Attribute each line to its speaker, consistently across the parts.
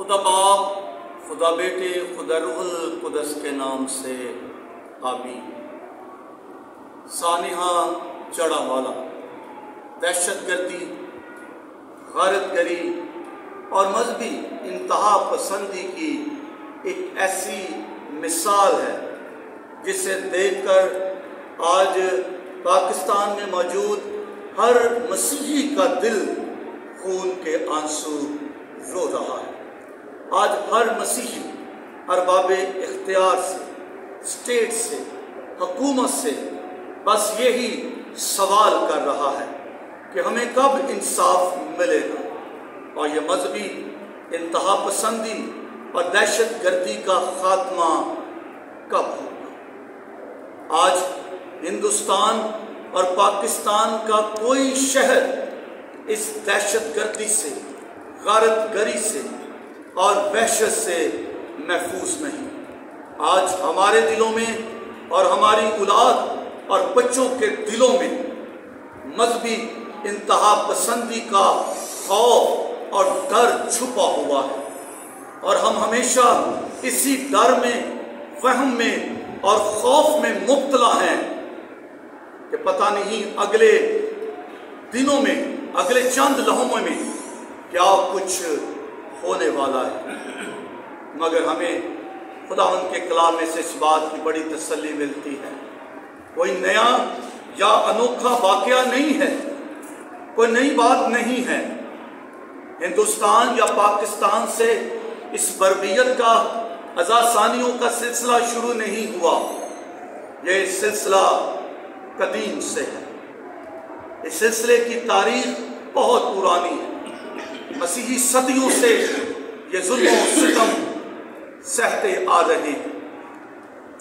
Speaker 1: خدا باپ، خدا بیٹے، خدا روح القدس کے نام سے آمین۔ سانحہ چڑھا والا، دہشت گردی، غارت گری اور مذہبی انتہا پسندی کی ایک ایسی مثال ہے جسے دیکھ کر آج پاکستان میں موجود ہر مسیحی کا دل خون کے آنسو رو رہا ہے۔ آج ہر مسیحی ارباب اختیار سے، اسٹیٹ سے، حکومت سے بس یہی سوال کر رہا ہے کہ ہمیں کب انصاف ملے گا اور یہ مذہبی انتہا پسندی اور دہشت گردی کا خاتمہ کب ہوگا۔ آج ہندوستان اور پاکستان کا کوئی شہر اس دہشت گردی سے، غارت گری سے اور وحشت سے محفوظ نہیں۔ آج ہمارے دلوں میں اور ہماری اولاد اور بچوں کے دلوں میں مذہبی انتہا پسندی کا خوف اور ڈر چھپا ہوا ہے، اور ہم ہمیشہ اسی ڈر میں، وہم میں اور خوف میں مبتلا ہیں کہ پتہ نہیں اگلے دنوں میں، اگلے چند لمحوں میں کیا کچھ ہونے والا ہے۔ مگر ہمیں خداوند کے کلام میں سے اس بات کی بڑی تسلی ملتی ہے، کوئی نیا یا انوکھا واقعہ نہیں ہے، کوئی نئی بات نہیں ہے۔ ہندوستان یا پاکستان سے اس بربریت کا، ازاسانیوں کا سلسلہ شروع نہیں ہوا، یہ سلسلہ قدیم سے ہے۔ اس سلسلے کی تاریخ بہت پرانی ہے، مسیحی صدیوں سے یہ ظلم و ستم سہتے آ رہے ہیں۔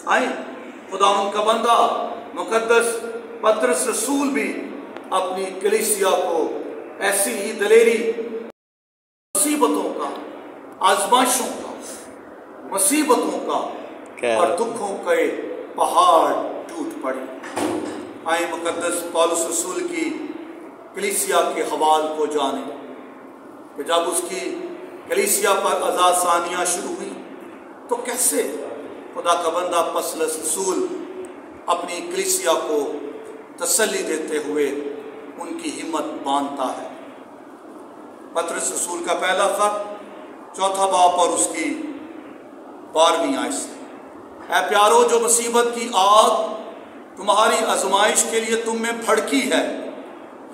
Speaker 1: آئیں خداوند کا بندہ مقدس پطرس رسول بھی اپنی کلیسیا کو ایسی ہی دلیری، مصیبتوں کا، آزمائشوں کا، مصیبتوں کا اور دکھوں کے پہاڑ ٹوٹ پڑے۔ آئیں مقدس پولس رسول کی کلیسیا کے حوال کو جانیں کہ جب اس کی کلیسیا پر ازاسانیاں شروع ہوئی تو کیسے خدا کا بندہ پولس رسول اپنی کلیسیا کو تسلی دیتے ہوئے ان کی ہمت باندھتا ہے۔ پطرس رسول کا پہلا خط، 4 باب اور اس کی 12ویں آیت سے۔ اے پیارو، جو مصیبت کی آگ تمہاری آزمائش کے لیے تم میں بھڑکی ہے،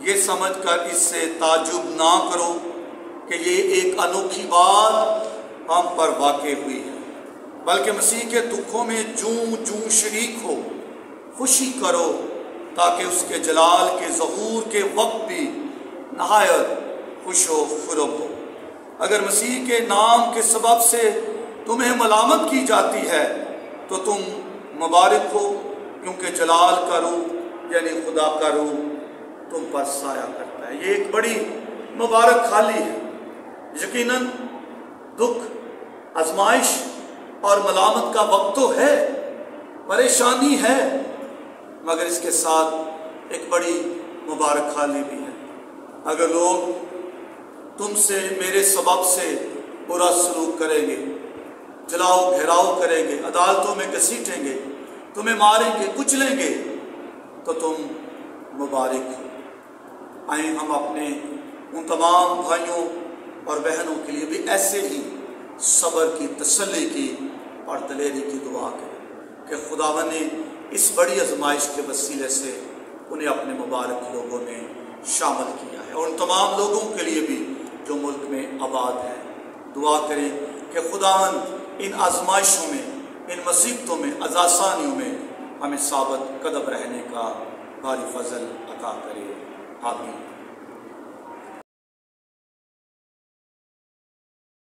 Speaker 1: یہ سمجھ کر اس سے تعجب نہ کرو کہ یہ ایک انوکھی بات ہم پر واقع ہوئی ہے، بلکہ مسیح کے دکھوں میں جوں شریک ہو، خوشی کرو، تاکہ اس کے جلال کے ظہور کے وقت بھی نہایت خوش و خرم ہو۔ اگر مسیح کے نام کے سبب سے تمہیں ملامت کی جاتی ہے تو تم مبارک ہو، کیونکہ جلال کا روح یعنی خدا کا روح تم پر سایہ کرتا ہے۔ یہ ایک بڑی مبارک حالی ہے۔ یقیناً دکھ، آزمائش اور ملامت کا وقت تو ہے، پریشانی ہے، مگر اس کے ساتھ ایک بڑی مبارک حالی بھی ہے۔ اگر لوگ تم سے میرے سبب سے برا سلوک کریں گے، جلاؤ گھیراؤ کریں گے، عدالتوں میں گھسیٹیں گے، تمہیں ماریں گے، کچلیں گے، تو تم مبارک ہو۔ آئیں ہم اپنے ان تمام بھائیوں اور بہنوں کے لیے بھی ایسے ہی صبر کی، تسلی کی اور دلیری کی دعا کریں کہ خداوند نے اس بڑی آزمائش کے وسیلے سے انہیں اپنے مبارک لوگوں میں شامل کیا ہے، اور ان تمام لوگوں کے لیے بھی جو ملک میں آباد ہیں۔ دعا کریں کہ خداوند ان آزمائشوں میں، ان مصیبتوں میں، ازاسانیوں میں ہمیں ثابت قدم رہنے کا بھاری فضل عطا کرے۔ آمین۔